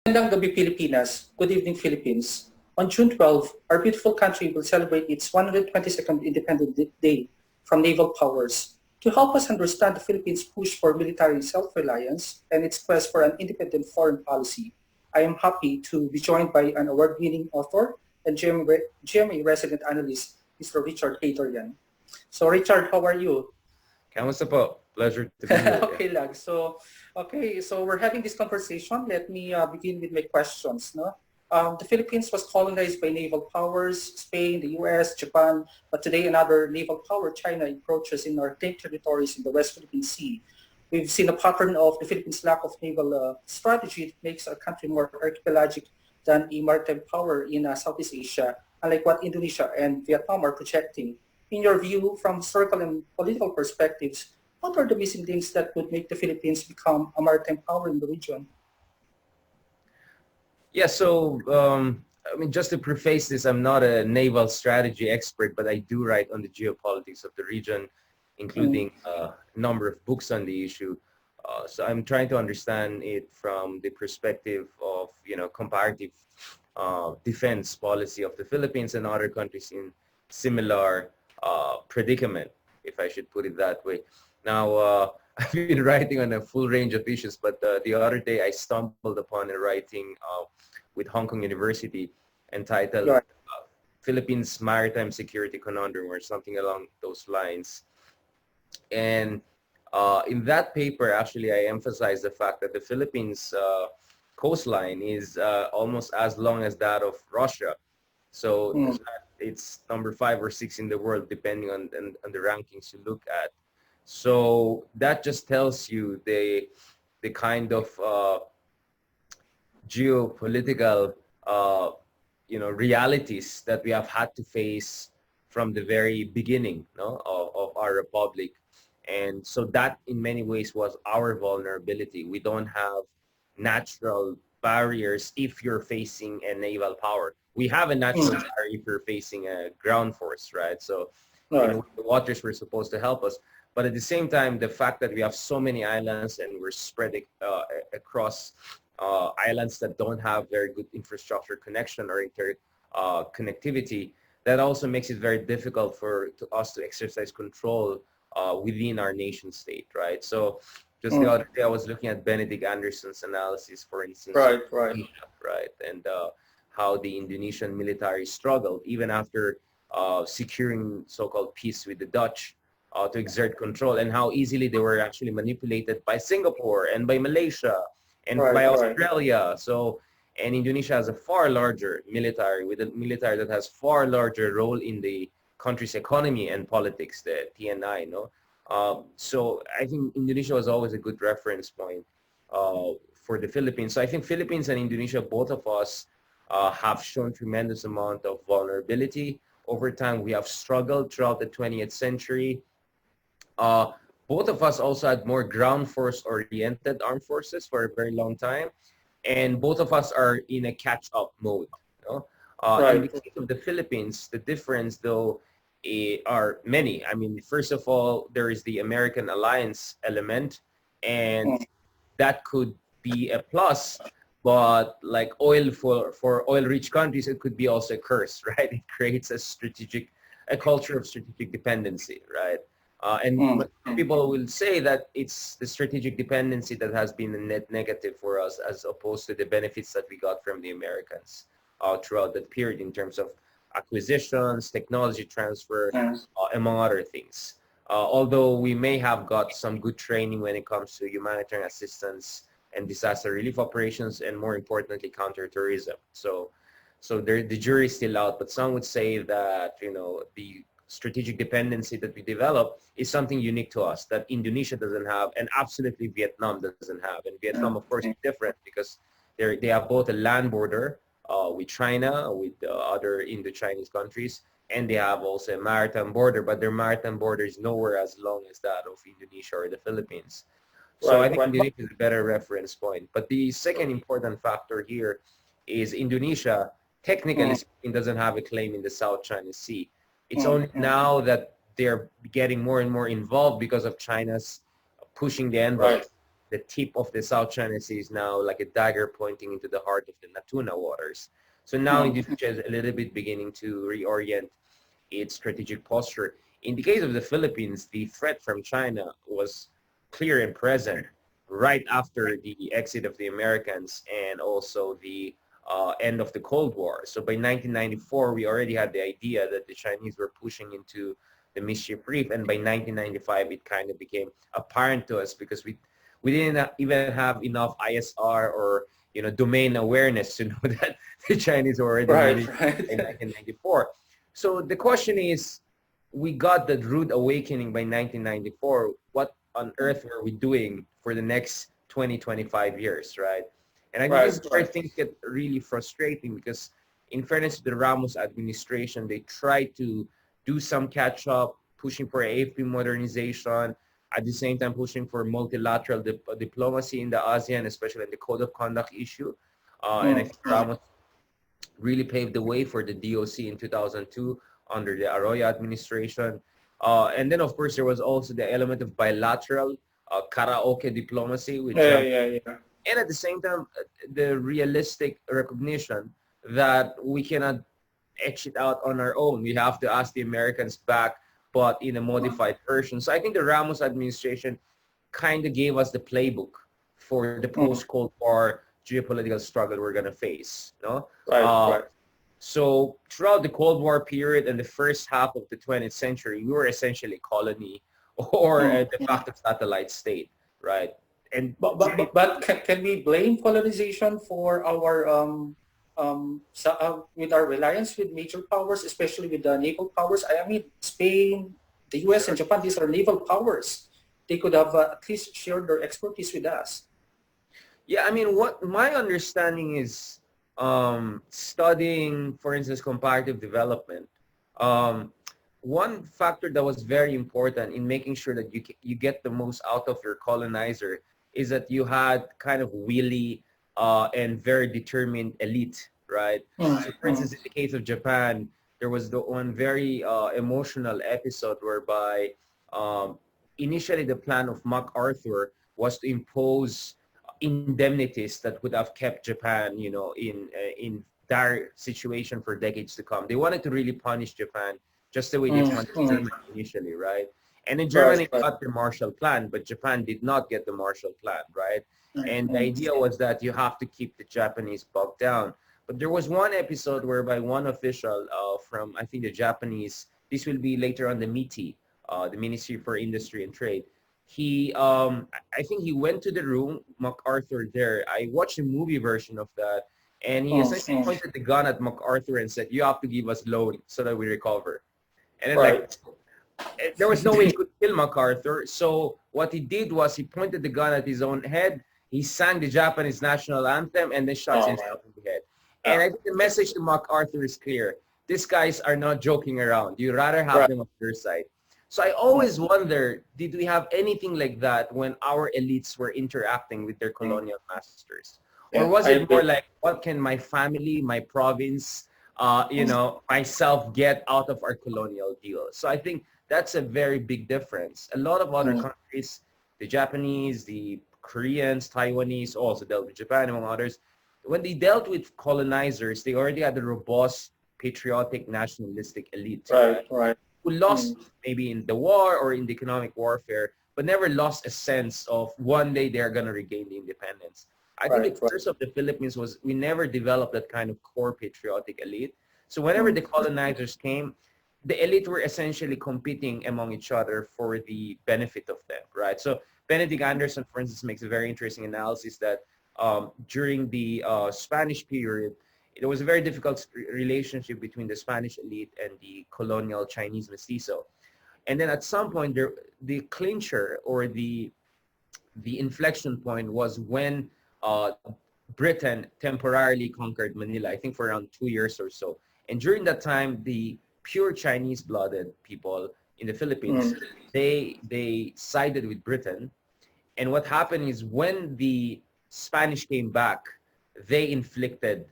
Magandang gabi, Pilipinas. Good evening, Philippines. On June 12, our beautiful country will celebrate its 122nd Independence Day from Naval Powers. To help us understand the Philippines' push for military self-reliance and its quest for an independent foreign policy, I am happy to be joined by an award-winning author and GMA resident analyst, Mr. Richard Heydarian. So Richard, how are you? Kamusta po? Pleasure to be here. Okay lang. So we're having this conversation. Let me begin with my questions. No, the Philippines was colonized by naval powers, Spain, the U.S., Japan, but today another naval power, China, encroaches in our claimed territories in the West Philippine Sea. We've seen a pattern of the Philippines' lack of naval strategy that makes our country more archipelagic than a maritime power in Southeast Asia, unlike what Indonesia and Vietnam are projecting. In your view, from historical and political perspectives, what are the missing links that would make the Philippines become a maritime power in the region? Yeah, so I mean, just to preface this, I'm not a naval strategy expert, but I do write on the geopolitics of the region, including a number of books on the issue. So I'm trying to understand it from the perspective of, comparative defense policy of the Philippines and other countries in similar predicament, if I should put it that way. Now, I've been writing on a full range of issues, but the other day I stumbled upon a writing with Hong Kong University entitled Philippines Maritime Security Conundrum or something along those lines. And in that paper, actually, I emphasized the fact that the Philippines coastline is almost as long as that of Russia. So it's number 5 or 6 in the world, depending on the rankings you look at. So that just tells you the kind of geopolitical realities that we have had to face from the very beginning of our republic. And so that in many ways was our vulnerability. We don't have natural barriers if you're facing a naval power. We have a natural barrier if you're facing a ground force, right? So the waters were supposed to help us. But at the same time, the fact that we have so many islands and we're spread across islands that don't have very good infrastructure connection or connectivity, that also makes it very difficult for us to exercise control within our nation state, right? So just the other day, I was looking at Benedict Anderson's analysis, for instance, right, and how the Indonesian military struggled even after securing so-called peace with the Dutch to exert control, and how easily they were actually manipulated by Singapore and by Malaysia and by Australia. So, and Indonesia has a far larger military, with a military that has far larger role in the country's economy and politics, the TNI, so I think Indonesia was always a good reference point for the Philippines. So I think Philippines and Indonesia, both of us, have shown tremendous amount of vulnerability. Over time, we have struggled throughout the 20th century. Both of us also had more ground force oriented armed forces for a very long time. And both of us are in a catch-up mode. In the case of the Philippines, the difference though are many. I mean, first of all, there is the American alliance element, and that could be a plus, but like oil for oil-rich countries, it could be also a curse, right? It creates a culture of strategic dependency, right? And people will say that it's the strategic dependency that has been a net negative for us, as opposed to the benefits that we got from the Americans throughout that period in terms of acquisitions, technology transfer, among other things. Although we may have got some good training when it comes to humanitarian assistance and disaster relief operations, and more importantly, counterterrorism. So the jury is still out, but some would say that the strategic dependency that we develop is something unique to us that Indonesia doesn't have, and absolutely Vietnam doesn't have. And Vietnam, of course, is different because they have both a land border with China, with other Indo-Chinese countries, and they have also a maritime border, but their maritime border is nowhere as long as that of Indonesia or the Philippines. So I think Indonesia is a better reference point. But the second important factor here is Indonesia, technically speaking, doesn't have a claim in the South China Sea. It's only now that they're getting more and more involved because of China's pushing the envelope. the tip of the South China Sea is now like a dagger pointing into the heart of the Natuna waters. So now Indonesia is a little bit beginning to reorient its strategic posture. In the case of the Philippines, the threat from China was clear and present right after the exit of the Americans and also the end of the Cold War. So by 1994, we already had the idea that the Chinese were pushing into the Mischief Reef, and by 1995, it kind of became apparent to us because we didn't even have enough ISR or domain awareness to know that the Chinese were already Right, moving right. in 1994. So the question is, we got that rude awakening by 1994. What on earth were we doing for the next 20, 25 years, right? And I think this Right, is where right. things get really frustrating because in fairness to the Ramos administration, they tried to do some catch up, pushing for AFP modernization, at the same time pushing for multilateral diplomacy in the ASEAN, especially in the code of conduct issue. And I think Ramos really paved the way for the DOC in 2002 under the Arroyo administration. And then, of course, there was also the element of bilateral karaoke diplomacy with Yeah, Germany. yeah, yeah. And at the same time, the realistic recognition that we cannot etch it out on our own. We have to ask the Americans back, but in a modified version. So I think the Ramos administration kind of gave us the playbook for the post-Cold War geopolitical struggle we're going to face. No? Right, right. So throughout the Cold War period and the first half of the 20th century, we were essentially a colony or a de facto satellite state, right? And But can we blame colonization for our with our reliance with major powers, especially with the naval powers? I mean, Spain, the U.S. and sure. Japan, these are naval powers. They could have at least shared their expertise with us. Yeah, I mean, what my understanding is, studying, for instance, comparative development. Um, One factor that was very important in making sure that you get the most out of your colonizer is that you had kind of wily and very determined elite, right? So, for instance, in the case of Japan, there was the one very emotional episode whereby um, initially the plan of MacArthur was to impose indemnities that would have kept Japan, in dire situation for decades to come. They wanted to really punish Japan just the way they punished Germany initially, right? And then Right, Germany right. got the Marshall Plan, but Japan did not get the Marshall Plan, right? And the idea was that you have to keep the Japanese bogged down. But there was one episode whereby one official from, I think, the Japanese, this will be later on the MITI, the Ministry for Industry and Trade. I think he went to the room, MacArthur there. I watched a movie version of that, and he essentially pointed the gun at MacArthur and said, "You have to give us loan so that we recover." And then like Right. there was no way he could kill MacArthur. So what he did was he pointed the gun at his own head. He sang the Japanese national anthem and then shot Oh, himself in the head. And I think the message to MacArthur is clear. These guys are not joking around. You rather have right. them on your side. So I always wonder, did we have anything like that when our elites were interacting with their colonial masters? Or Yeah, was I it more agree. like, what can my family, my province, myself get out of our colonial deal? So I think that's a very big difference. A lot of other countries, the Japanese, the Koreans, Taiwanese, also dealt with Japan, among others. When they dealt with colonizers, they already had a robust, patriotic, nationalistic elite, Right, right? right. Who lost maybe in the war or in the economic warfare, but never lost a sense of one day they're going to regain the independence. I think Right, the right. curse of the Philippines was we never developed that kind of core patriotic elite. So whenever the colonizers came, the elite were essentially competing among each other for the benefit of them, right? So Benedict Anderson, for instance, makes a very interesting analysis that during the Spanish period, there was a very difficult relationship between the Spanish elite and the colonial Chinese mestizo. And then at some point, the clincher or the inflection point was when uh, Britain temporarily conquered Manila, I think for around 2 years or so. And during that time, the pure Chinese-blooded people in the Philippines, they sided with Britain. And what happened is when the Spanish came back, they inflicted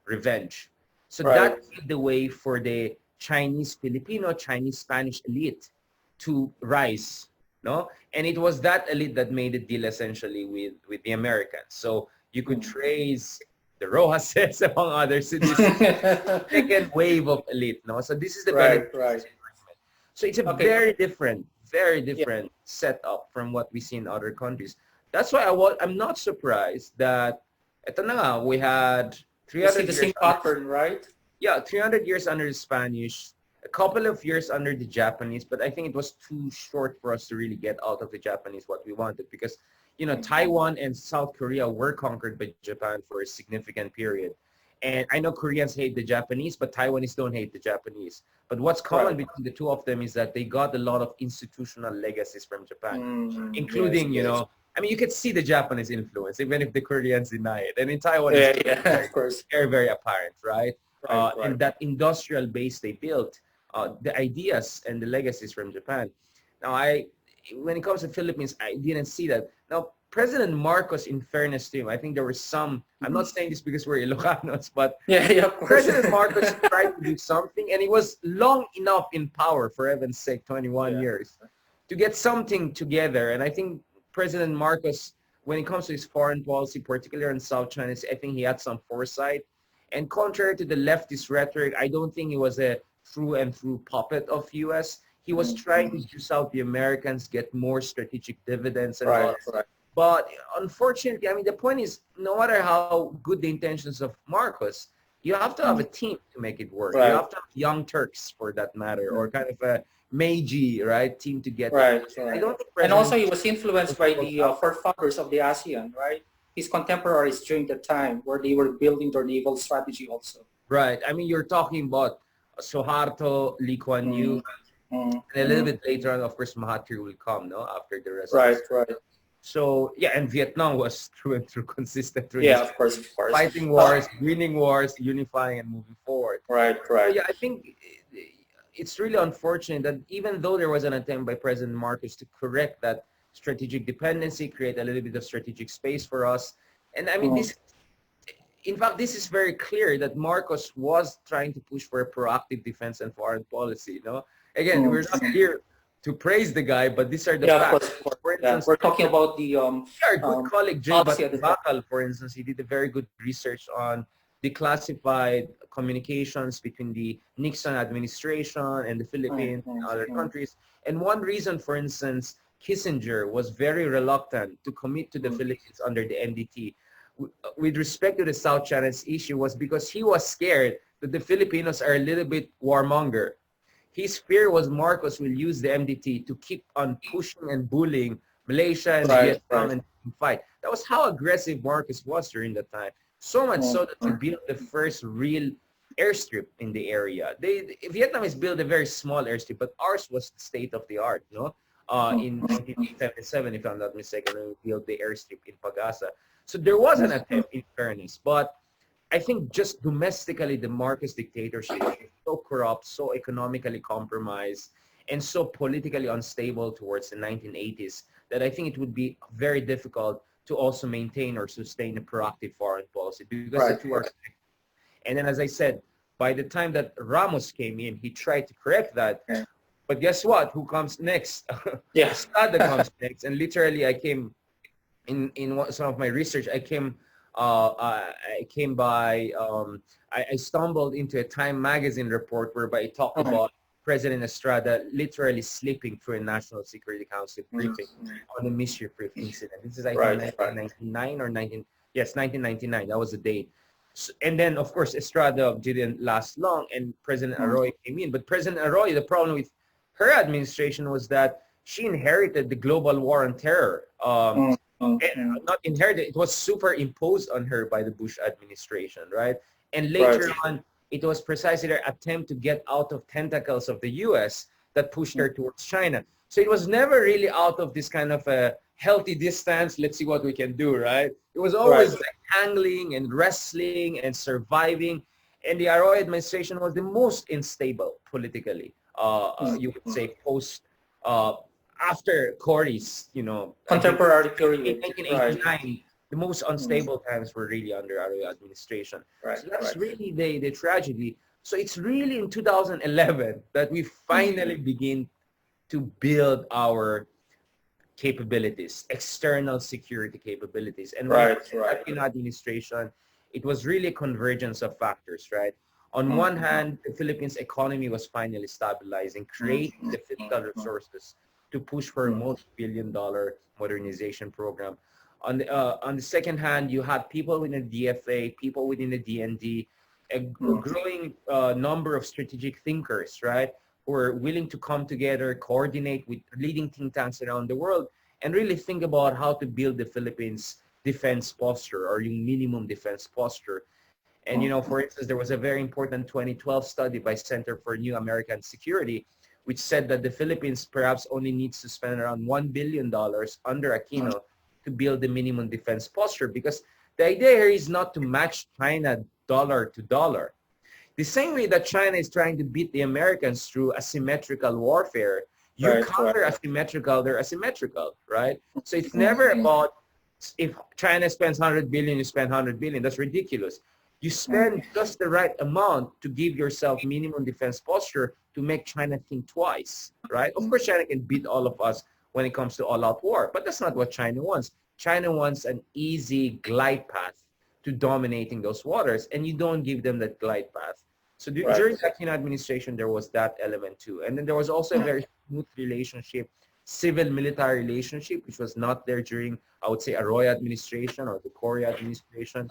revenge. So Right. that paved the way for the Chinese Filipino, Chinese Spanish elite to rise. no? And it was that elite that made the deal essentially with the Americans. So you could trace the Rojases, among others, to this second wave of elite, no? So this is the Right, benefit. right. So it's a Okay. very Yeah. different setup from what we see in other countries. That's why I'm not surprised that eto na nga, we had We see 300 the years same under, pattern, right? yeah, 300 years under the Spanish, a couple of years under the Japanese, but I think it was too short for us to really get out of the Japanese what we wanted because, you know, Taiwan and South Korea were conquered by Japan for a significant period. And I know Koreans hate the Japanese, but Taiwanese don't hate the Japanese. But what's common Right. between the two of them is that they got a lot of institutional legacies from Japan, Yes, including, you yes. know, I mean, you could see the Japanese influence, even if the Koreans deny it. And in Taiwan, it's Yeah, yeah, of course. very apparent, right? Right, right. And that industrial base they built, the ideas and the legacies from Japan. Now, when it comes to Philippines, I didn't see that. Now, President Marcos, in fairness to him, I think there were some, I'm not saying this because we're Ilocanos, but Yeah, yeah, of course. President Marcos tried to do something, and he was long enough in power, for heaven's sake, 21 Yeah. years, to get something together. And I think President Marcos, when it comes to his foreign policy, particularly in South China, I think he had some foresight. And contrary to the leftist rhetoric, I don't think he was a through and through puppet of U.S. He was trying to juice out the Americans, get more strategic dividends and all. Right, right. But unfortunately, I mean, the point is, no matter how good the intentions of Marcos, you have to have a team to make it work. You Right. have to have young Turks, for that matter, or kind of a Meiji, right, team to get Right, it. I right. don't think And also President he was influenced by the forefathers of the ASEAN, right? His contemporaries during the time where they were building their naval strategy also. right. I mean, you're talking about Suharto, Lee Kuan Yew, and a little bit later on, of course, Mahathir will come, no, after the rest of Right, us. right. So yeah, and Vietnam was through and through consistent through Yeah, this, of course, of course. fighting wars, winning wars, unifying and moving forward. Right, So right. yeah, I think it's really unfortunate that even though there was an attempt by President Marcos to correct that strategic dependency, create a little bit of strategic space for us, and I mean this. In fact, this is very clear that Marcos was trying to push for a proactive defense and foreign policy. You know, again, we're not here to praise the guy, but these are the Yeah, of facts. course, of course. For Yeah. instance, We're talking about the our good colleague Jay policy at the time. Bakal, for instance, he did a very good research on declassified communications between the Nixon administration and the Philippines and other countries. And one reason, for instance, Kissinger was very reluctant to commit to the Philippines under the NDT with respect to the South China's issue was because he was scared that the Filipinos are a little bit warmonger. His fear was Marcos will use the MDT to keep on pushing and bullying Malaysia and Vietnam and fight. That was how aggressive Marcos was during that time. So much so that he built the first real airstrip in the area. Vietnam has built a very small airstrip, but ours was the state of the art, you know? In 1977, if I'm not mistaken, we built the airstrip in Pagasa. So there was an attempt, in fairness, but I think just domestically, the Marcos dictatorship is so corrupt, so economically compromised, and so politically unstable towards the 1980s that I think it would be very difficult to also maintain or sustain a proactive foreign policy because the two are connected. And then, as I said, by the time that Ramos came in, he tried to correct that. But guess what? Who comes next? Yeah. Estrada comes next. And literally, I came in some of my research. I stumbled into a Time magazine report whereby it talked about President Estrada literally slipping through a National Security Council briefing on the Mischief Reef incident. This is I think 1999 or 1999. That was the date. So, and then of course Estrada didn't last long, and President Arroyo came in. But President Arroyo, the problem with her administration was that she inherited the global war on terror. And not inherited, it was superimposed on her by the Bush administration, right? And later on, it was precisely their attempt to get out of tentacles of the U.S. that pushed her towards China. So it was never really out of this kind of a healthy distance, let's see what we can do, right? It was always like angling and wrestling and surviving. And the Arroyo administration was the most unstable politically, you would say, post after Cory's, contemporary period. In 1989, the most unstable times were really under Arroyo administration. So that's really the tragedy. So it's really in 2011 that we finally begin to build our capabilities, external security capabilities. And when it Right, comes to right. Aquino administration, it was really a convergence of factors, right? On one Mm, hand, the Philippines economy was finally stabilizing, mm, creating mm, the mm, fiscal mm, resources to push for a mm, multi-billion-dollar modernization program. On the second hand, you had people within the DFA, people within the DND, a mm, growing number of strategic thinkers, right, who are willing to come together, coordinate with leading think tanks around the world, and really think about how to build the Philippines defense posture or yung minimum defense posture. And, you know, for mm, instance, there was a very important 2012 study by Center for New American Security, which said that the Philippines perhaps only needs to spend around $1 billion under mm, Aquino to build the minimum defense posture, because the idea here is not to match China dollar to dollar. The same way that China is trying to beat the Americans through asymmetrical warfare, you right, right. counter asymmetrical, they're asymmetrical, right? So it's Mm, never mm, about if China spends 100 billion, you spend 100 billion. That's ridiculous. You mm, spend just the right amount to give yourself minimum defense posture to make China think twice, right? Of course, China can beat all of us when it comes to all-out war, but that's not what China wants. China wants an easy glide path to dominating those waters, and you don't give them that glide path. So right. during the Aquino administration, there was that element too. And then there was also a very smooth relationship, civil-military relationship, which was not there during, I would say, Arroyo administration or the Korea administration.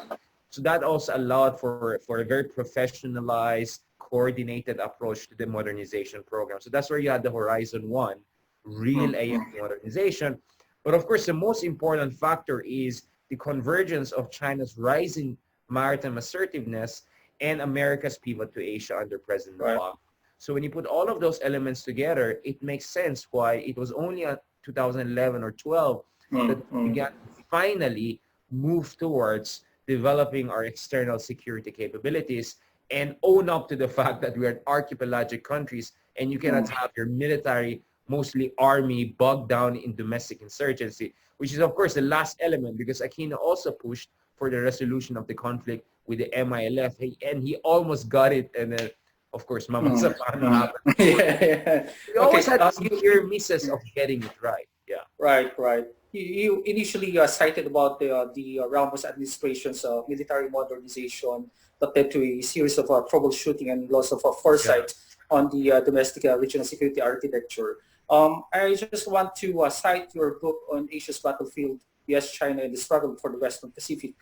So that also allowed for a very professionalized, coordinated approach to the modernization program. So that's where you had the Horizon 1, real Mm, AFP modernization. But of course, the most important factor is the convergence of China's rising maritime assertiveness and America's pivot to Asia under President right. Obama. So when you put all of those elements together, it makes sense why it was only in 2011 or 12 that Mm, we mm, began to finally move towards developing our external security capabilities and own up to the fact that we are archipelagic countries and you cannot mm, have your military, mostly army, bogged down in domestic insurgency, which is of course the last element because Aquino also pushed for the resolution of the conflict with the MILF, and he almost got it, and then of course Mama mm, Zapano mm. happened. Yeah, yeah. We always Okay. had these near misses of getting it right. Yeah. Right, right. You initially cited about the Ramos administration's military modernization that led to a series of troubleshooting and loss of Yeah. foresight on the domestic regional security architecture. I just want to cite your book on Asia's battlefield, U.S. China and the struggle for the Western Pacific,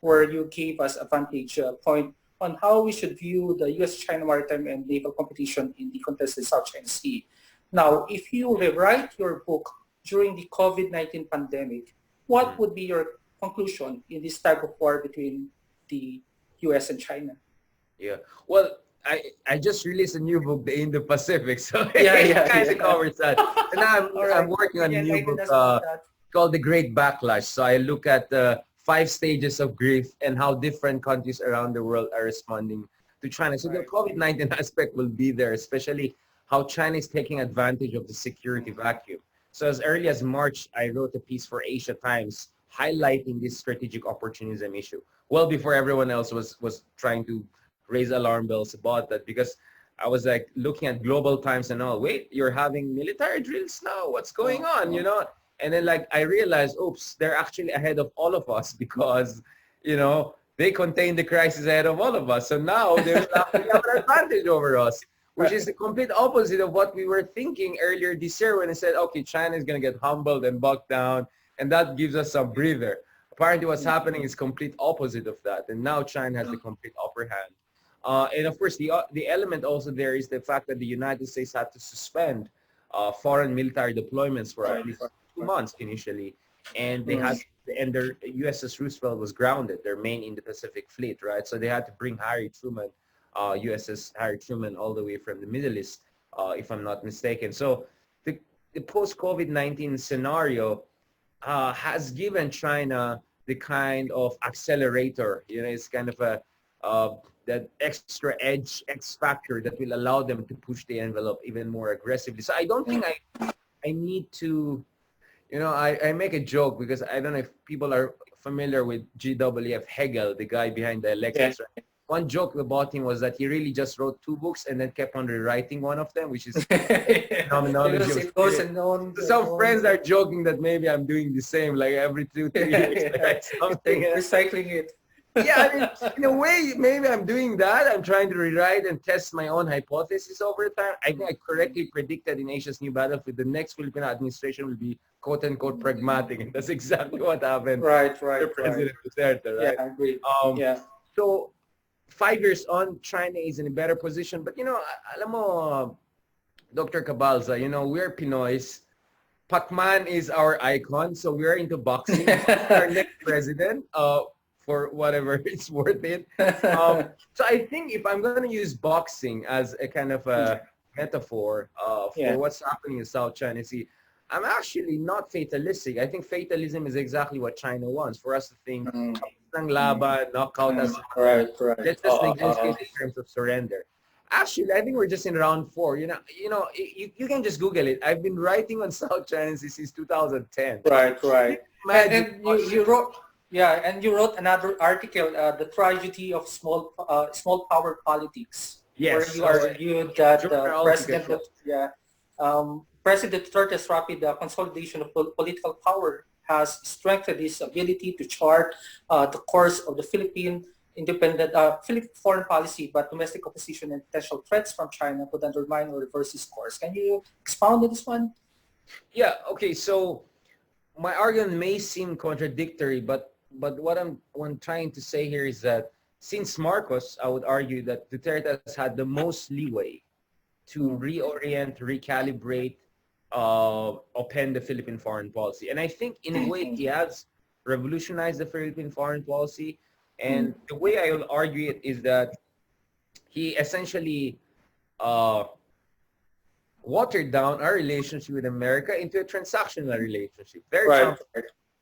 where you gave us a vantage point on how we should view the U.S. China maritime and naval competition in the contested South China Sea. Now, if you rewrite your book during the COVID-19 pandemic, what Mm. would be your conclusion in this type of war between the US and China? Yeah. Well, I just released a new book, The Indo-Pacific, so Yeah, it yeah, kind of yeah. covers that. And now All I'm right. working Can on you a new enlighten book us about that? called The Great Backlash. So I look at the 5 stages of grief and how different countries around the world are responding to China. So the Right. COVID-19 aspect will be there, especially how China is taking advantage of the security vacuum. So as early as March, I wrote a piece for Asia Times highlighting this strategic opportunism issue. Well before everyone else was trying to raise alarm bells about that, because I was like looking at global times and all, wait, you're having military drills now? What's going Oh, on? You oh. know? And then like I realized, oops, they're actually ahead of all of us because, you know, they contained the crisis ahead of all of us. So now they will actually have an advantage over us, which is Right. the complete opposite of what we were thinking earlier this year when I said, okay, China is going to get humbled and bogged down, and that gives us some breather. Apparently what's happening is complete opposite of that. And now China has the complete upper hand. And of course, the element also there is the fact that the United States had to suspend foreign military deployments for at Right. least Right. 2 months initially, and they Mm. had and their USS Roosevelt was grounded, their main Indo-Pacific fleet, right? So they had to bring Harry Truman, USS Harry Truman, all the way from the Middle East, if I'm not mistaken. So the post-COVID-19 scenario has given China the kind of accelerator. You know, it's kind of a uh, that extra edge, X factor that will allow them to push the envelope even more aggressively. So I don't think I need to, you know, I make a joke because I don't know if people are familiar with GWF Hegel, the guy behind the Yeah. Alexis, right? one joke about him was that he really just wrote 2 books and then kept on rewriting one of them, which is phenomenology Because of it goes spirit. and on So and some on. friends are joking that maybe I'm doing the same, like every 2, 3 years, I write something. Recycling it. Yeah, I mean, in a way, maybe I'm doing that. I'm trying to rewrite and test my own hypothesis over time. I think I correctly predicted in Asia's new battlefield, the next Filipino administration will be quote unquote pragmatic. And that's exactly what happened Right, to right, right. President Duterte, Yeah, right? I agree. Um, Yeah. so 5 years on, China is in a better position. But, alam mo, Dr. Cabalza, we're Pinoys. Pacman is our icon, so we're into boxing. Our next president, for whatever it's worth it. So I think if I'm going to use boxing as a kind of a metaphor for Yeah. what's happening in South China Sea, I'm actually not fatalistic. I think fatalism is exactly what China wants, for us to think, Mm, ng laban, knockout mm, us, right, right. let's just negotiate in terms of surrender. Actually, I think we're just in round 4. You can just Google it. I've been writing on South China Sea since 2010. Right, right. Imagine, And you wrote, yeah, and you wrote another article, the tragedy of small power politics, where yes, you argued that journalistic, President Duterte's rapid consolidation of political power has strengthened his ability to chart the course of the Philippine foreign policy, but domestic opposition and potential threats from China could undermine or reverse his course. Can you expound on this one? Yeah. Okay. So my argument may seem contradictory, but what I'm trying to say here is that since Marcos, I would argue that Duterte has had the most leeway to reorient, recalibrate, upend the Philippine foreign policy. And I think in a way he has revolutionized the Philippine foreign policy. And the way I will argue it is that he essentially uh, watered down our relationship with America into a transactional relationship. Very Right.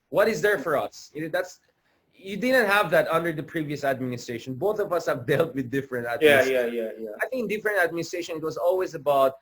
what is there for us? You didn't have that under the previous administration. Both of us have dealt with different Yeah, administrations. yeah. I think in different administration, it was always about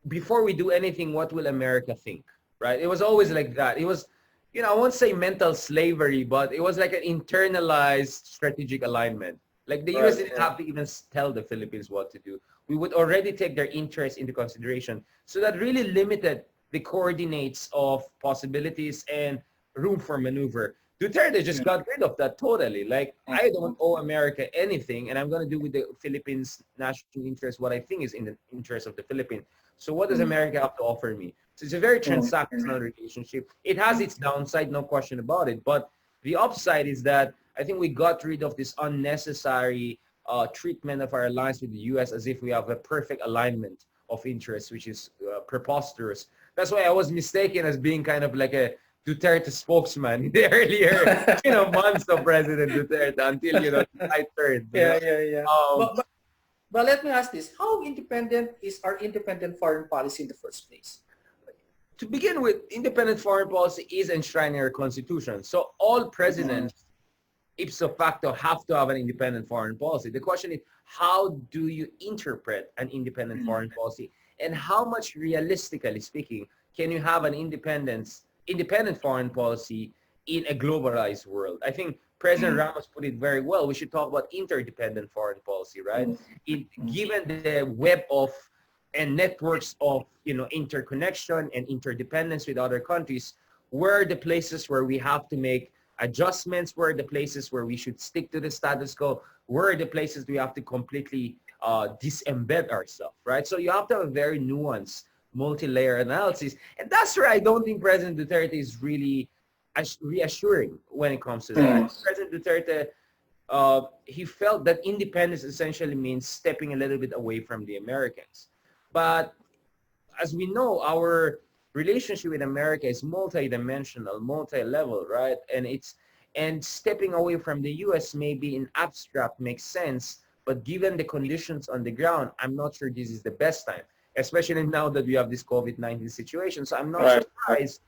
before we do anything, what will America think, right? It was always like that. It was, I won't say mental slavery, but it was like an internalized strategic alignment. Like the U.S. didn't have to even tell the Philippines what to do. We would already take their interests into consideration. So that really limited the coordinates of possibilities and room for maneuver. Duterte just got rid of that totally. Like, I don't owe America anything, and I'm going to do with the Philippines' national interest what I think is in the interest of the Philippines. So what does America have to offer me? So it's a very transactional relationship. It has its downside, no question about it. But the upside is that I think we got rid of this unnecessary treatment of our alliance with the U.S. as if we have a perfect alignment of interests, which is preposterous. That's why I was mistaken as being kind of like a Duterte spokesman in the earlier, months of President Duterte until, I turned. Yeah. Um, But let me ask this. How independent is our independent foreign policy in the first place? to begin with, independent foreign policy is enshrined in our constitution. So all presidents, ipso facto, have to have an independent foreign policy. The question is, how do you interpret an independent foreign policy? And how much, realistically speaking, can you have an independent foreign policy in a globalized world? I think President Ramos put it very well. We should talk about interdependent foreign policy, right? Given the web of and networks of interconnection and interdependence with other countries, where are the places where we have to make adjustments? Where are the places where we should stick to the status quo? Where are the places we have to completely disembed ourselves, right? So you have to have a very nuanced, multi-layer analysis. And that's where I don't think President Duterte is really reassuring when it comes to that. President Duterte, he felt that independence essentially means stepping a little bit away from the Americans. But as we know, our relationship with America is multidimensional, multi-level, right? And stepping away from the U.S. maybe in abstract makes sense, but given the conditions on the ground, I'm not sure this is the best time, especially now that we have this COVID-19 situation. So I'm not surprised,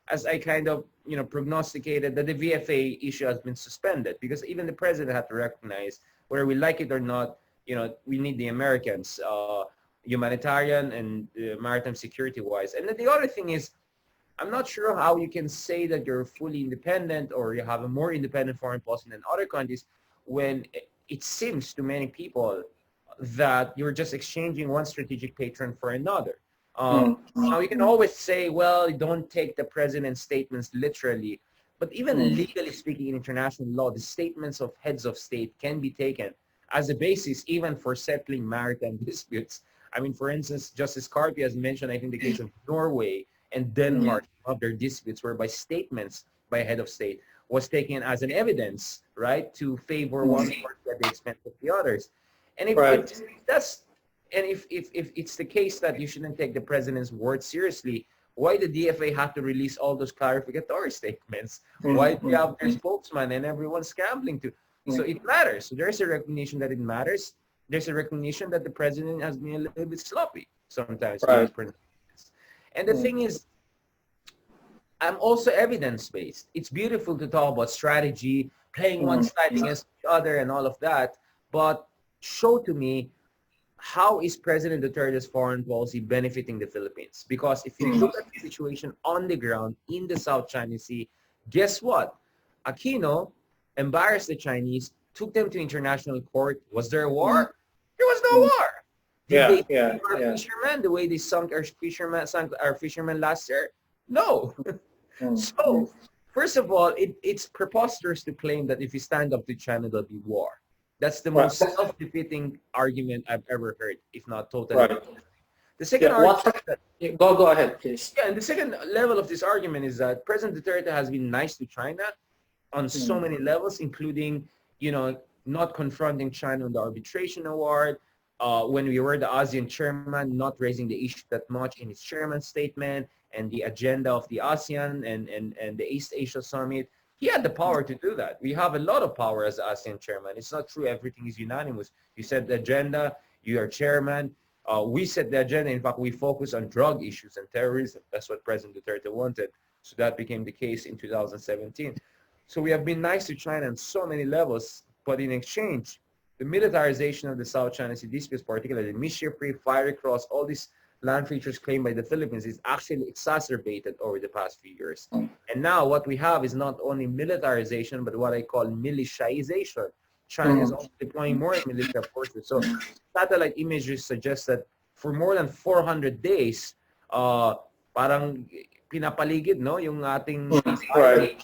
as I kind of prognosticated, that the VFA issue has been suspended, because even the president had to recognize, whether we like it or not, we need the Americans. Humanitarian and maritime security wise. And then the other thing is, I'm not sure how you can say that you're fully independent or you have a more independent foreign policy than other countries when it seems to many people that you're just exchanging one strategic patron for another. Now you can always say, well, don't take the president's statements literally, but even legally speaking in international law, the statements of heads of state can be taken as a basis even for settling maritime disputes. I mean, for instance, Justice Carpi has mentioned, I think, the case of Norway and Denmark of their disputes whereby statements by a head of state was taken as an evidence, right, to favor one party at the expense of the others. And if that's if it's the case that you shouldn't take the president's word seriously, why the DFA have to release all those clarificatory statements? Why do you have their spokesman and everyone scrambling to? So it matters. So there's a recognition that it matters. There's a recognition that the president has been a little bit sloppy sometimes. Right. And the thing is, I'm also evidence-based. It's beautiful to talk about strategy, playing one side against the other and all of that, but show to me how is President Duterte's foreign policy benefiting the Philippines? Because if you look at the situation on the ground in the South China Sea, guess what? Aquino embarrassed the Chinese, took them to international court. Was there a war? There was no war. Did they sink our fishermen the way they sunk our fishermen last year? No. So, first of all, it's preposterous to claim that if you stand up to China, there'll be war. That's the most self-defeating argument I've ever heard, if not totally. The second argument, go ahead, please. Yeah, and the second level of this argument is that President Duterte has been nice to China on so many levels, including, not confronting China on the arbitration award. When we were the ASEAN chairman, not raising the issue that much in his chairman's statement and the agenda of the ASEAN and the East Asia Summit. He had the power to do that. We have a lot of power as ASEAN chairman. It's not true everything is unanimous. You set the agenda, you are chairman. We set the agenda. In fact, we focus on drug issues and terrorism. That's what President Duterte wanted. So that became the case in 2017. So we have been nice to China on so many levels, but in exchange, the militarization of the South China Sea disputes, particularly the Mischief Reef, Fiery Cross, all these land features claimed by the Philippines is actually exacerbated over the past few years. And now what we have is not only militarization, but what I call militiaization. China is also deploying more militia forces. So satellite images suggest that for more than 400 days, parang pinapaligid, no, yung ating island.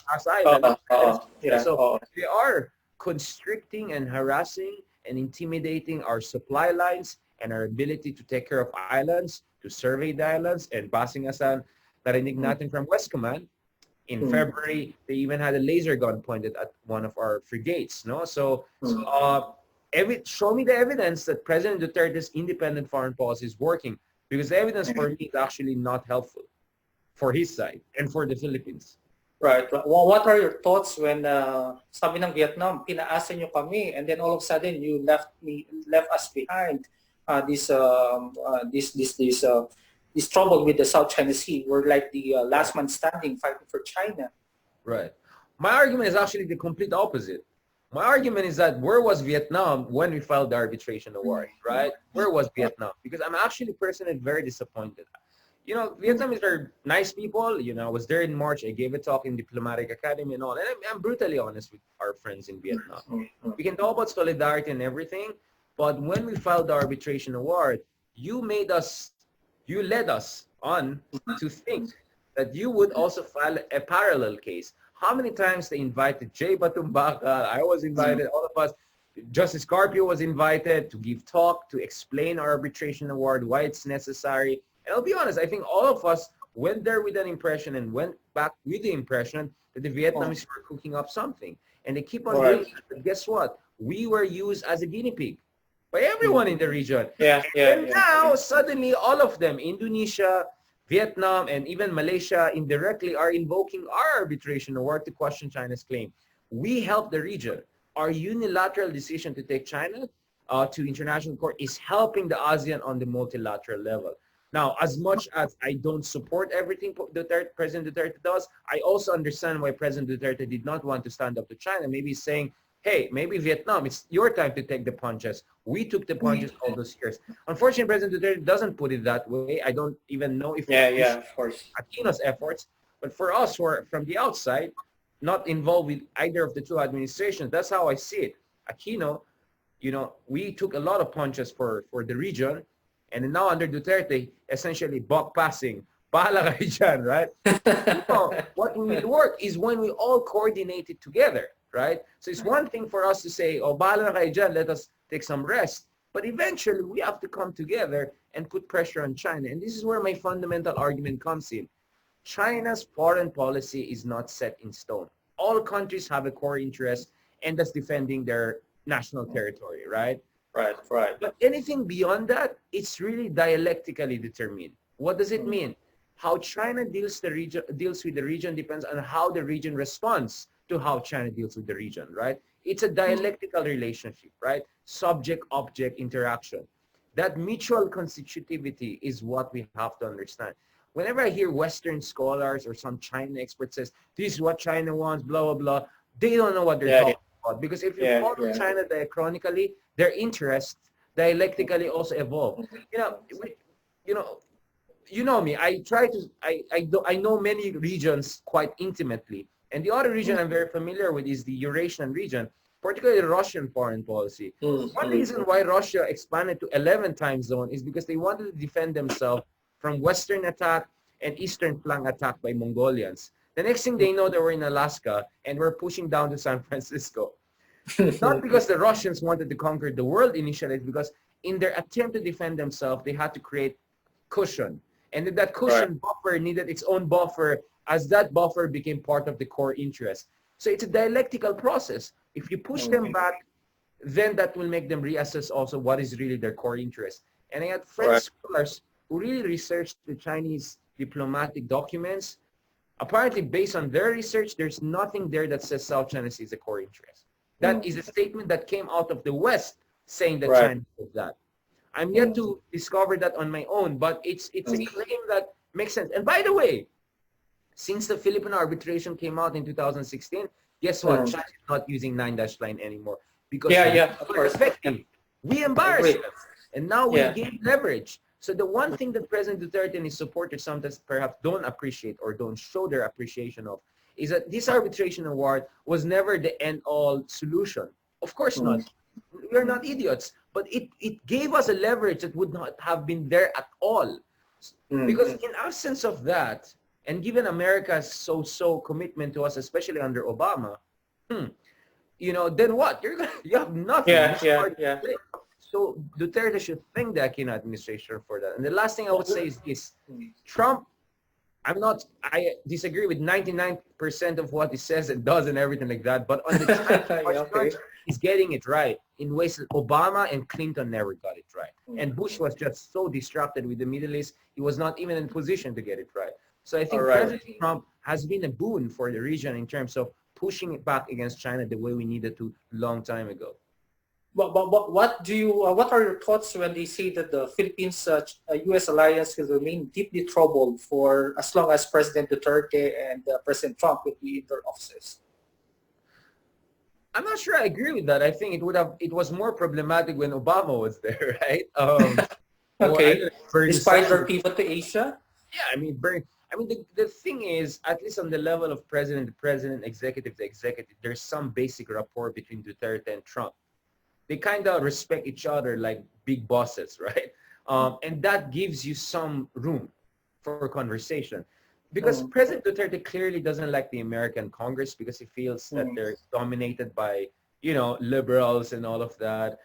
So they are constricting and harassing and intimidating our supply lines and our ability to take care of islands, to survey the islands, and basing asan, narinig natin from West Command, in February, they even had a laser gun pointed at one of our frigates, no? So, show me the evidence that President Duterte's independent foreign policy is working, because the evidence for me is actually not helpful for his side and for the Philippines. Right. Well, what are your thoughts when sabi ng Vietnam, pinaasa nyo kami, and then all of a sudden you left us behind? This trouble with the South China Sea. We're like the last man standing fighting for China. Right. My argument is actually the complete opposite. My argument is that where was Vietnam when we filed the arbitration award, right? Where was Vietnam? Because I'm actually personally very disappointed. Vietnamese are nice people. I was there in March. I gave a talk in Diplomatic Academy and all. And I'm brutally honest with our friends in Vietnam. We can talk about solidarity and everything, but when we filed the arbitration award, you led us on to think that you would also file a parallel case. How many times they invited Jay Batumbaka, I was invited, all of us, Justice Carpio was invited to give talk, to explain our arbitration award, why it's necessary. And I'll be honest, I think all of us went there with an impression and went back with the impression that the Vietnamese were cooking up something. And they keep on doing it. But guess what? We were used as a guinea pig by everyone in the region. And now, suddenly, all of them, Indonesia, Vietnam, and even Malaysia, indirectly are invoking our arbitration award to question China's claim. We help the region. Our unilateral decision to take China to international court is helping the ASEAN on the multilateral level. Now, as much as I don't support everything President Duterte does, I also understand why President Duterte did not want to stand up to China. Maybe he's saying, hey, maybe Vietnam, it's your time to take the punches. We took the punches all those years. Unfortunately, President Duterte doesn't put it that way. I don't even know if of course, Aquino's efforts. But for us who are from the outside, not involved with either of the two administrations, that's how I see it. Aquino we took a lot of punches for the region, and now under Duterte, essentially buck passing. Bahala kayo dyan, right? What will work is when we all coordinate it together, right? So it's one thing for us to say, oh, bahala kayo dyan, let us take some rest. But eventually, we have to come together and put pressure on China. And this is where my fundamental argument comes in. China's foreign policy is not set in stone. All countries have a core interest, and that's defending their national territory, right? Right, right. But anything beyond that, it's really dialectically determined. What does it mean? How China deals with the region depends on how the region responds to how China deals with the region, right? It's a dialectical relationship, right? Subject-object interaction. That mutual constitutivity is what we have to understand. Whenever I hear Western scholars or some China expert says, this is what China wants, blah, blah, blah, they don't know what they're talking about. Because if you follow China diachronically, their interests dialectically also evolve. You know me. I know many regions quite intimately, and the other region I'm very familiar with is the Eurasian region, particularly Russian foreign policy. One reason why Russia expanded to 11 time zone is because they wanted to defend themselves from Western attack and Eastern flank attack by Mongolians. The next thing they know, they were in Alaska and were pushing down to San Francisco. Not because the Russians wanted to conquer the world initially, because in their attempt to defend themselves, they had to create cushion. And that cushion buffer needed its own buffer as that buffer became part of the core interest. So it's a dialectical process. If you push them back, then that will make them reassess also what is really their core interest. And I had French scholars who really researched the Chinese diplomatic documents. Apparently, based on their research, there's nothing there that says South China Sea is a core interest. That is a statement that came out of the West saying that China does that. I'm yet to discover that on my own, but it's a claim that makes sense. And by the way, since the Philippine arbitration came out in 2016, guess what? China is not using 9-line anymore because of course. We embarrassed them, and now we gain leverage. So the one thing that President Duterte and his supporters sometimes perhaps don't appreciate or don't show their appreciation of is that this arbitration award was never the end-all solution. Of course not. We're not idiots. But it gave us a leverage that would not have been there at all. Because in absence of that, and given America's so commitment to us, especially under Obama, then what? You have nothing. So Duterte should thank the Aquino administration for that. And the last thing I would say is this. Trump, I disagree with 99% of what he says and does and everything like that. But on the China he's getting it right in ways that Obama and Clinton never got it right. And Bush was just so distracted with the Middle East, he was not even in position to get it right. So I think President Trump has been a boon for the region in terms of pushing it back against China the way we needed to long time ago. But what are your thoughts when they say that the Philippines U.S. alliance will remain deeply troubled for as long as President Duterte and President Trump will be in their offices? I'm not sure I agree with that. I think it was more problematic when Obama was there, right? Despite their pivot to Asia? Yeah, the thing is, at least on the level of president to president, executive to executive, there's some basic rapport between Duterte and Trump. They kind of respect each other like big bosses, right? And that gives you some room for conversation. Because President Duterte clearly doesn't like the American Congress because he feels that they're dominated by, liberals and all of that.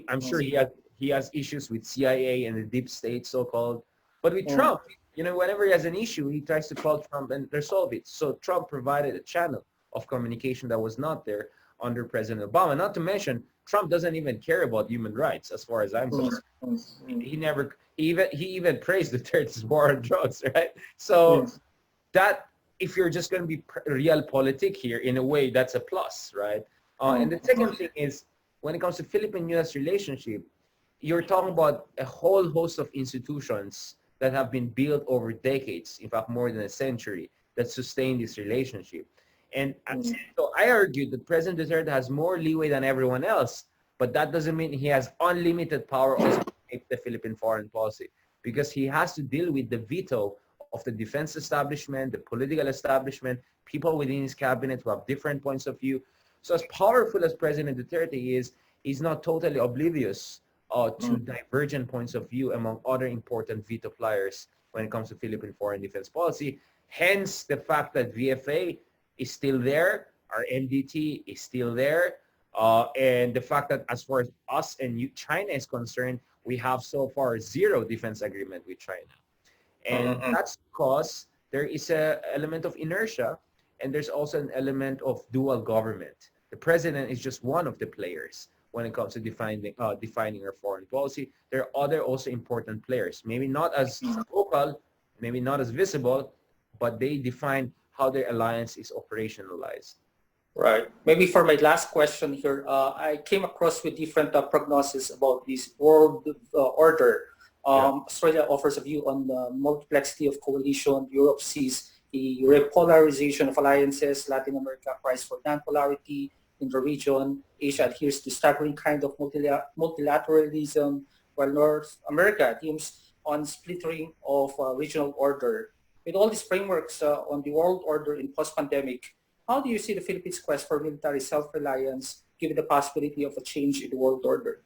I'm sure he has issues with CIA and the deep state, so-called. But with Trump, whenever he has an issue, he tries to call Trump and resolve it. So Trump provided a channel of communication that was not there under President Obama. Not to mention, Trump doesn't even care about human rights, as far as I'm concerned. He even praised Duterte's war on drugs, right? So that, if you're just going to be real politic here, in a way, that's a plus, right? And the second thing is, when it comes to Philippine-U.S. relationship, you're talking about a whole host of institutions that have been built over decades, in fact, more than a century, that sustain this relationship. And so I argue that President Duterte has more leeway than everyone else, but that doesn't mean he has unlimited power also to make the Philippine foreign policy, because he has to deal with the veto of the defense establishment, the political establishment, people within his cabinet who have different points of view. So as powerful as President Duterte is, he's not totally oblivious to divergent points of view among other important veto players when it comes to Philippine foreign defense policy. Hence, the fact that VFA is still there, our MDT is still there, and the fact that as far as us and China is concerned, we have so far zero defense agreement with China. And that's because there is an element of inertia, and there's also an element of dual government. The president is just one of the players when it comes to defining our foreign policy. There are other also important players, maybe not as vocal, maybe not as visible, but they define how their alliance is operationalized. Right. Maybe for my last question here, I came across with different prognosis about this world order. Australia offers a view on the multiplexity of coalition. Europe sees the repolarization of alliances. Latin America cries for non-polarity in the region. Asia adheres to staggering kind of multilateralism, while North America deems on splintering of regional order. With all these frameworks on the world order in post-pandemic, how do you see the Philippines' quest for military self-reliance given the possibility of a change in the world order?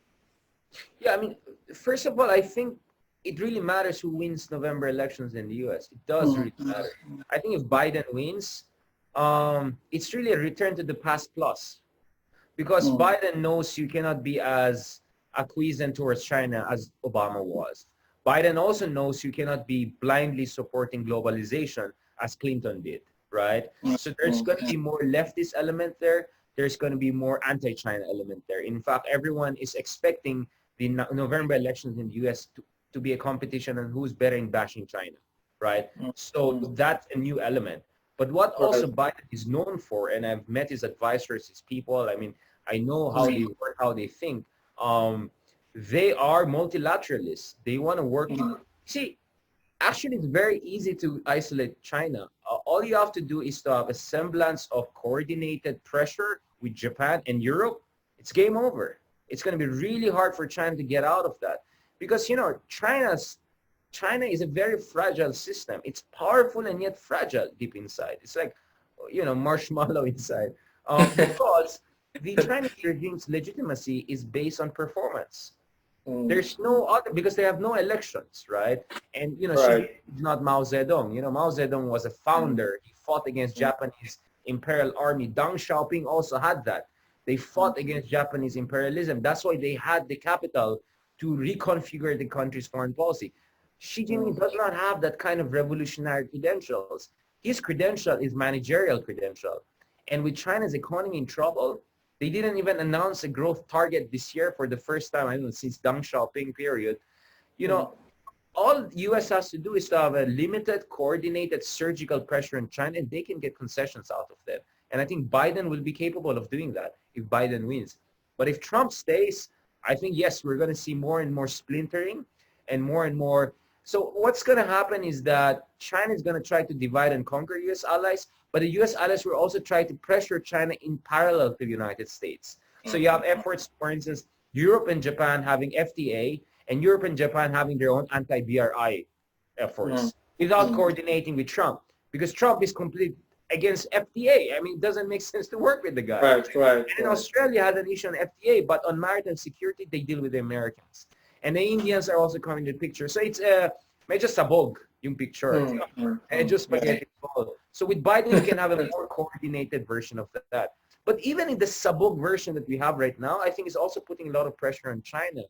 Yeah, I mean, first of all, I think it really matters who wins November elections in the US. It does really matter. I think if Biden wins, it's really a return to the past plus. Because Biden knows you cannot be as acquiescent towards China as Obama was. Biden also knows you cannot be blindly supporting globalization as Clinton did, right? So there's going to be more leftist element there. There's going to be more anti-China element there. In fact, everyone is expecting the November elections in the US to be a competition on who's better in bashing China, right? So that's a new element. But what also Biden is known for, and I've met his advisors, his people, I mean, I know how they work, how they think. They are multilateralists. They want to work. See, actually, it's very easy to isolate China. All you have to do is to have a semblance of coordinated pressure with Japan and Europe. It's game over. It's going to be really hard for China to get out of that because, you know, China is a very fragile system. It's powerful and yet fragile deep inside. It's like, you know, marshmallow inside. Because the Chinese regime's legitimacy is based on performance. There's no other, because they have no elections, right? And, you know, she's not Mao Zedong. You know, Mao Zedong was a founder. He fought against Japanese imperial army. Deng Xiaoping also had that. They fought against Japanese imperialism. That's why they had the capital to reconfigure the country's foreign policy. Xi Jinping does not have that kind of revolutionary credentials. His credential is managerial credential. And with China's economy in trouble, they didn't even announce a growth target this year for the first time, I don't know, since Deng Xiaoping period. You know, all U.S. has to do is to have a limited, coordinated surgical pressure on China, and they can get concessions out of them. And I think Biden will be capable of doing that if Biden wins. But if Trump stays, I think, yes, we're going to see more and more splintering and more. So what's going to happen is that China is going to try to divide and conquer U.S. allies, but the U.S. allies will also try to pressure China in parallel to the United States. So you have efforts, for instance, Europe and Japan having FTA, and Europe and Japan having their own anti-BRI efforts without coordinating with Trump, because Trump is completely against FTA. I mean, it doesn't make sense to work with the guy. And Australia has an issue on FTA, but on maritime security, they deal with the Americans. And the Indians are also coming to the picture. So it's medyo sabog yung picture. And just spaghetti ball. So with Biden, you can have a more coordinated version of that. But even in the sabog version that we have right now, I think it's also putting a lot of pressure on China.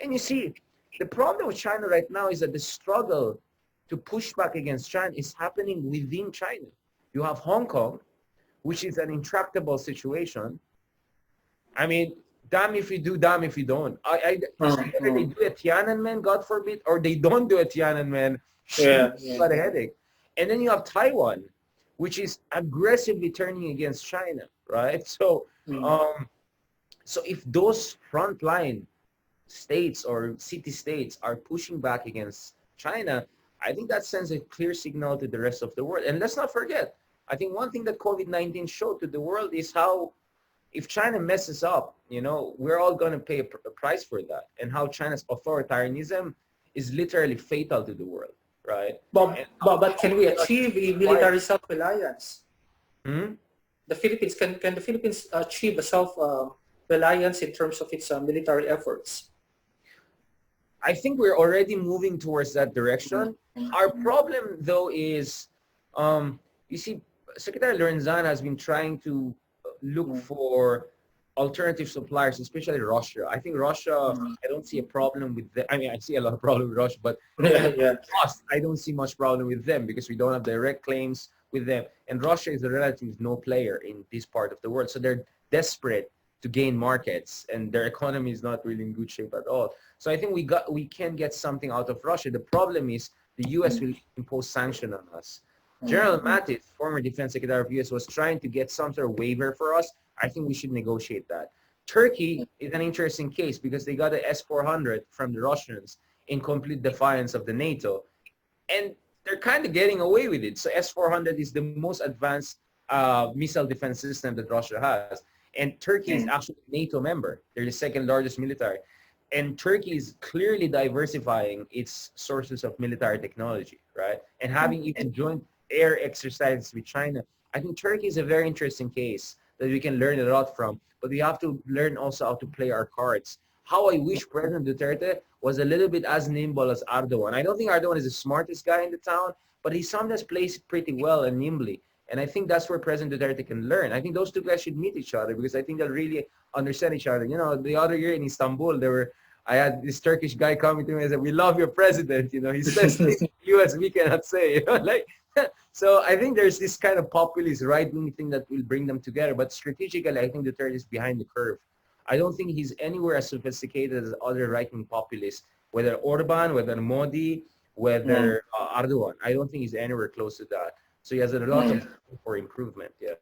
And you see, the problem with China right now is that the struggle to push back against China is happening within China. You have Hong Kong, which is an intractable situation. I mean, damn if you do, damn if you don't. Either they do a Tiananmen, God forbid, or they don't do a Tiananmen. Got a headache. And then you have Taiwan, which is aggressively turning against China, right? So, so if those frontline states or city-states are pushing back against China, I think that sends a clear signal to the rest of the world. And let's not forget, I think one thing that COVID-19 showed to the world is how if China messes up, you know, we're all going to pay a price for that, and how China's authoritarianism is literally fatal to the world, right? But can we achieve a military self-reliance? The Philippines, can the Philippines achieve a reliance in terms of its military efforts? I think we're already moving towards that direction. Our problem, though, is, you see, Secretary Lorenzana has been trying to look for alternative suppliers, especially Russia. I think Russia, I don't see a problem with them. I mean, I see a lot of problem with Russia, but Yeah. cost, I don't see much problem with them because we don't have direct claims with them. And Russia is a relative no player in this part of the world. So they're desperate to gain markets, and their economy is not really in good shape at all. So I think we can get something out of Russia. The problem is the U.S. will impose sanction on us. General Mattis, former defense secretary of U.S., was trying to get some sort of waiver for us. I think we should negotiate that. Turkey is an interesting case because they got an S-400 from the Russians in complete defiance of the NATO, and they're kind of getting away with it. So S-400 is the most advanced missile defense system that Russia has. And Turkey is actually a NATO member. They're the second largest military. And Turkey is clearly diversifying its sources of military technology, right? And having even joint air exercises with China. I think Turkey is a very interesting case that we can learn a lot from, but we have to learn also how to play our cards. How I wish President Duterte was a little bit as nimble as Erdogan. I don't think Erdogan is the smartest guy in the town, but he sometimes plays pretty well and nimbly. And I think that's where President Duterte can learn. I think those two guys should meet each other because I think they'll really understand each other. You know, the other year in Istanbul, I had this Turkish guy coming to me and said, "We love your president." You know, he says things in the U.S. we cannot say. You know, like, so I think there's this kind of populist right-wing thing that will bring them together. But strategically, I think Duterte is behind the curve. I don't think he's anywhere as sophisticated as other right-wing populists, whether Orban, whether Modi, whether Erdogan. I don't think he's anywhere close to that. So he has a lot of room for improvement. Yeah.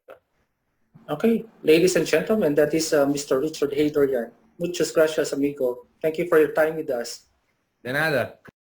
Okay, ladies and gentlemen, that is Mr. Richard Heydarian. Muchas gracias, amigo. Thank you for your time with us. De nada.